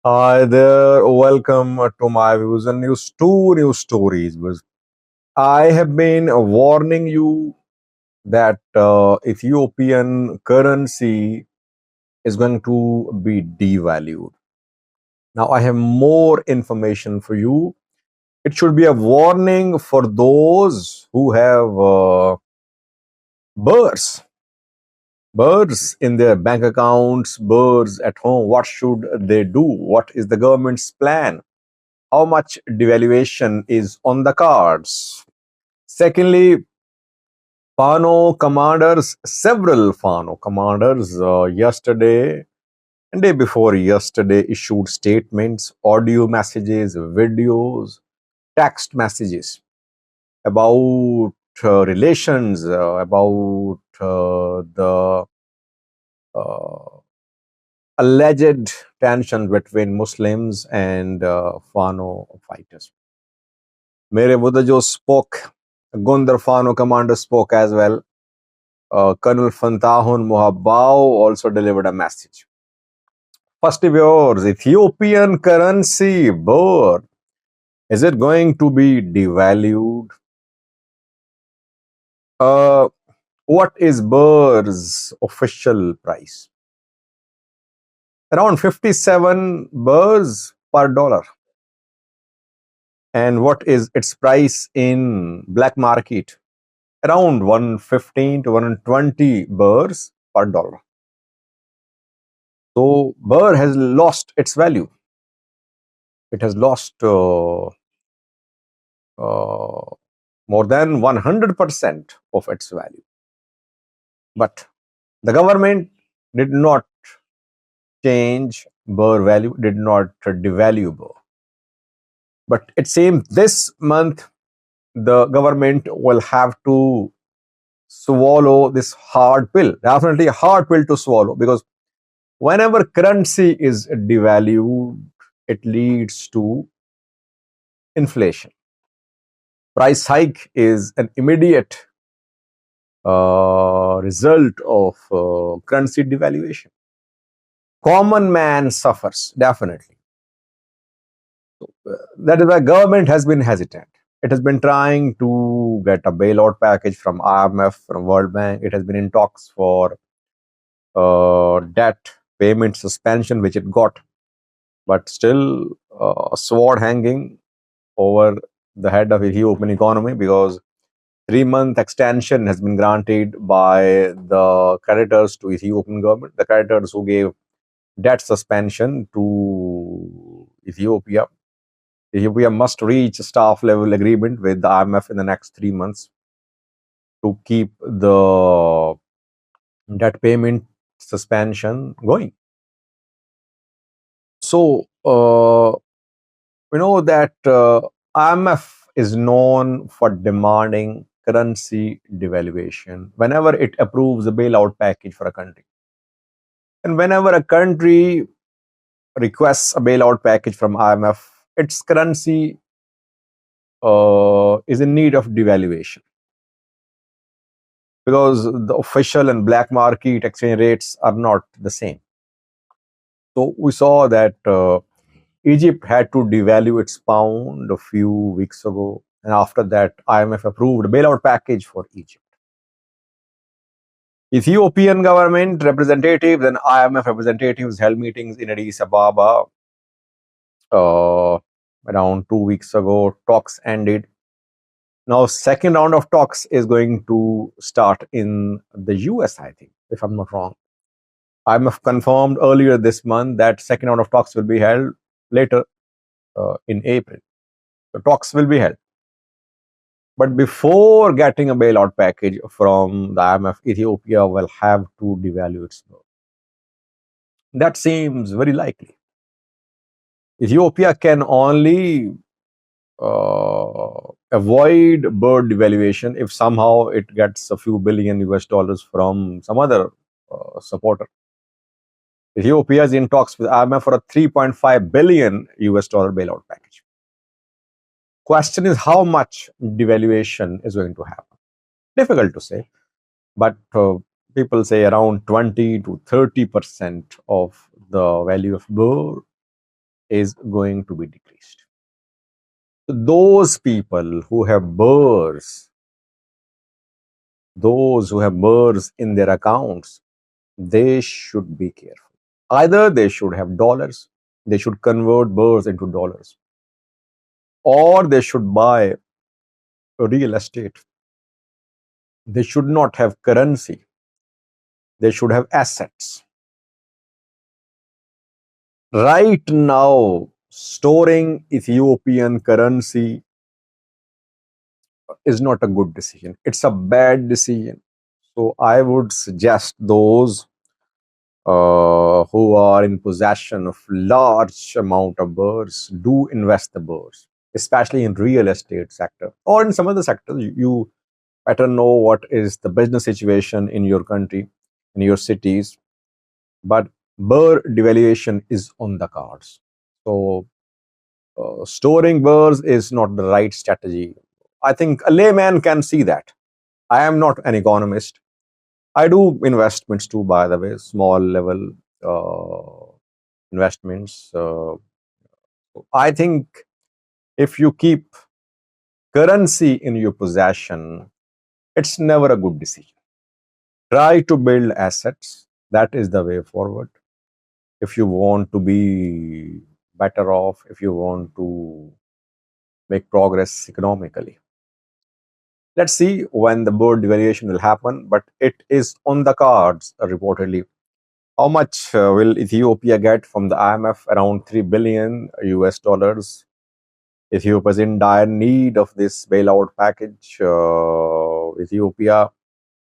Hi there, welcome to my views and news. Two news stories. I have been warning you that Ethiopian currency is going to be devalued. Now, I have more information for you. It should be a warning for those who have birrs, birrs in their bank accounts, birrs at home. What should they do? What is the government's plan? How much devaluation is on the cards? Secondly, several Fano commanders yesterday and day before yesterday issued statements, audio messages, videos, text messages about relations, about the uh, alleged tension between Muslims and Fano fighters. Mere Budajo spoke, Gundar Fano commander spoke as well. Colonel Fantahun Muhabbao also delivered a message. First viewers, Ethiopian currency, Birr, is it going to be devalued? Uh, what is Birr's official price? Around 57 Birrs per dollar. And what is its price in black market? Around 115 to 120 Birrs per dollar. So Birr has lost its value. It has lost more than 100% of its value. But the government did not change Birr value, did not devalue Birr. But it seems this month the government will have to swallow this hard pill. Definitely a hard pill to swallow, because whenever currency is devalued, it leads to inflation. Price hike is an immediate result of currency devaluation. Common man suffers, definitely. That is why government has been hesitant. It has been trying to get a bailout package from IMF, from World Bank. It has been in talks for debt payment suspension, which it got, but still a sword hanging over the head of the Ethiopian economy, because 3-month extension has been granted by the creditors to Ethiopian government, the creditors who gave debt suspension to Ethiopia. Ethiopia must reach a staff level agreement with the IMF in the next 3 months to keep the debt payment suspension going. So, we know that IMF is known for demanding currency devaluation whenever it approves a bailout package for a country. And whenever a country requests a bailout package from IMF, its currency is in need of devaluation, because the official and black market exchange rates are not the same. So we saw that Egypt had to devalue its pound a few weeks ago, and after that, IMF approved a bailout package for Egypt. Ethiopian government representatives and IMF representatives held meetings in Addis Ababa around 2 weeks ago. Talks ended. Now, second round of talks is going to start in the US, I think, if I'm not wrong. IMF confirmed earlier this month that second round of talks will be held later in April. The talks will be held. But before getting a bailout package from the IMF, Ethiopia will have to devalue its birr. That seems very likely. Ethiopia can only avoid birr devaluation if somehow it gets a few billion US dollars from some other supporter. Ethiopia is in talks with IMF for a 3.5 billion US dollar bailout package. Question is how much devaluation is going to happen. Difficult to say, but people say around 20 to 30% of the value of birr is going to be decreased. Those people who have burrs, those who have burrs in their accounts, they should be careful. Either they should have dollars, they should convert burrs into dollars, or they should buy real estate. They should not have currency, they should have assets. Right now, storing Ethiopian currency is not a good decision. It's a bad decision. So I would suggest those who are in possession of large amount of burrs, do invest the burrs, especially in real estate sector or in some other sector. You better know what is the business situation in your country, in your cities. But burr devaluation is on the cards. So storing burrs is not the right strategy. I think a layman can see that. I am not an economist. I do investments too, by the way, small level investments. I think if you keep currency in your possession, it's never a good decision. Try to build assets. That is the way forward. If you want to be better off, if you want to make progress economically. Let's see when the bird devaluation will happen, but it is on the cards reportedly. How much will Ethiopia get from the IMF? Around 3 billion US dollars. Ethiopia is in dire need of this bailout package. Ethiopia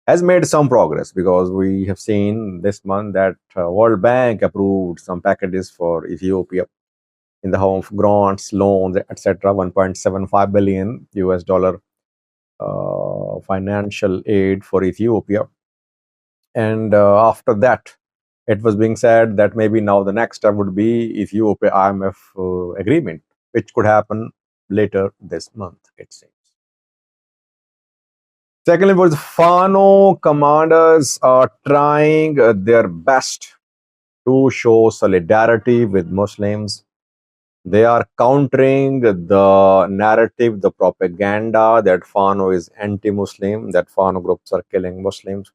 has made some progress because we have seen this month that World Bank approved some packages for Ethiopia in the form of grants, loans, etc. 1.75 billion US dollar financial aid for Ethiopia. And after that, it was being said that maybe now the next step would be Ethiopia IMF agreement, which could happen later this month, it seems. Secondly, was Fano commanders are trying their best to show solidarity with Muslims. They are countering the narrative, the propaganda that Fano is anti-Muslim, that Fano groups are killing Muslims.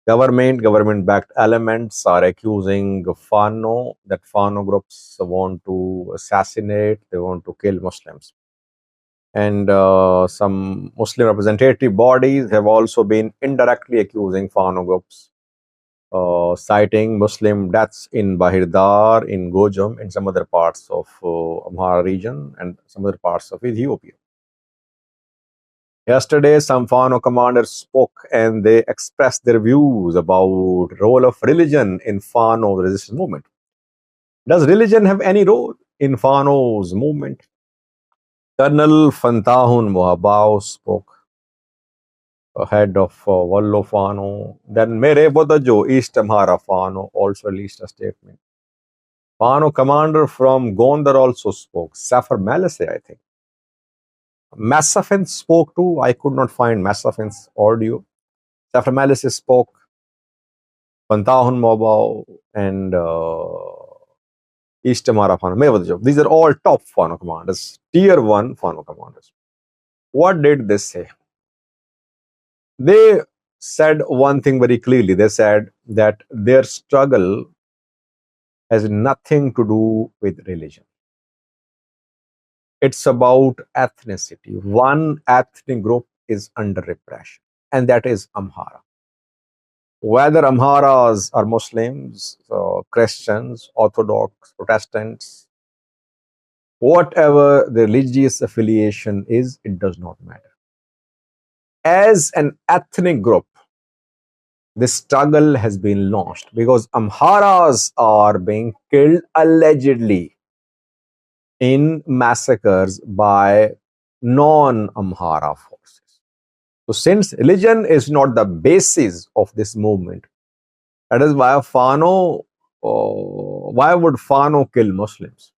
Government-backed elements are accusing Fano that Fano groups want to assassinate, they want to kill Muslims. And some Muslim representative bodies have also been indirectly accusing Fano groups, citing Muslim deaths in Bahirdar, in Gojam, in some other parts of Amhara region and some other parts of Ethiopia. Yesterday, some Fano commanders spoke and they expressed their views about role of religion in Fano resistance movement. Does religion have any role in Fano's movement? Colonel Fantahun Mohabao spoke, head of Wallo Fano. Then Mere Bodajo, East Amhara Fano, also released a statement. Fano commander from Gondar also spoke. Safar Malase, I think. Massafin spoke too. I could not find Massafin's audio. Safar Malase spoke. Fantahun Mohabao and East Amhara Fano. Mere Bodajo. These are all top Fano commanders. Tier 1 Fano commanders. What did they say? They said one thing very clearly. They said that their struggle has nothing to do with religion. It's about ethnicity. One ethnic group is under repression, and that is Amhara. Whether Amharas are Muslims, Christians, Orthodox, Protestants, whatever the religious affiliation is, it does not matter. As an ethnic group, the struggle has been launched because Amharas are being killed allegedly in massacres by non-Amhara forces. So since religion is not the basis of this movement, that is why why would Fano kill Muslims?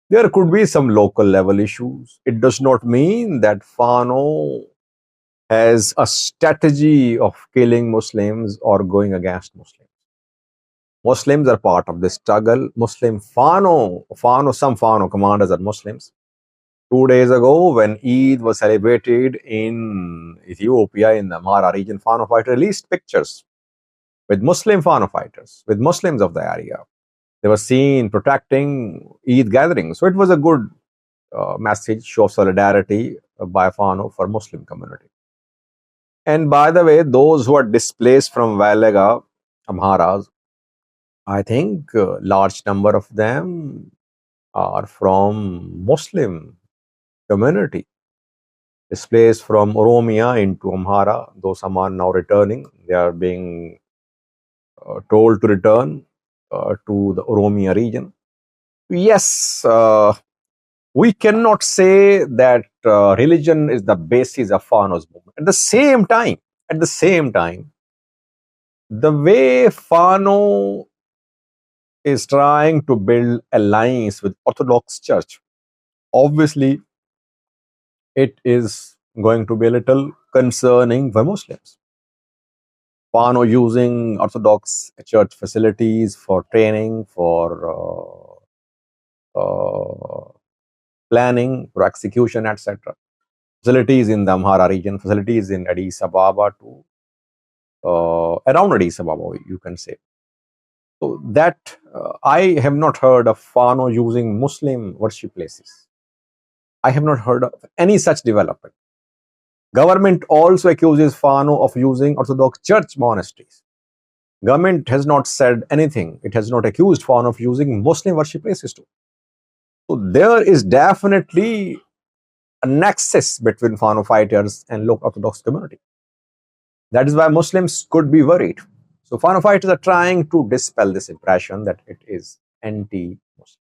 There could be some local level issues. It does not mean that Fano has a strategy of killing Muslims or going against Muslims. Muslims are part of the struggle. Some Fano commanders are Muslims. 2 days ago, when Eid was celebrated in Ethiopia, in the Amhara region, Fano fighters released pictures with Muslim Fano fighters, with Muslims of the area. They were seen protecting Eid gatherings. So it was a good message, show of solidarity by Fano for Muslim community. And by the way, those who are displaced from Valaga, Amharas, I think a large number of them are from Muslim community, displaced from Oromia into Amhara. Though some are now returning, they are being told to return to the Oromia region. Yes, we cannot say that religion is the basis of Fano's movement. At the same time, the way Fano is trying to build alliance with Orthodox Church, obviously it is going to be a little concerning for Muslims. Fano using Orthodox Church facilities for training, for planning, for execution, etc. Facilities in the Amhara region, facilities in Addis Ababa too, around Addis Ababa, you can say. So that I have not heard of Fano using Muslim worship places. I have not heard of any such development. Government also accuses Fano of using Orthodox Church monasteries. Government has not said anything. It has not accused Fano of using Muslim worship places too. So there is definitely a nexus between Fano fighters and local Orthodox community. That is why Muslims could be worried. So Fano fighters are trying to dispel this impression that it is anti-Muslim.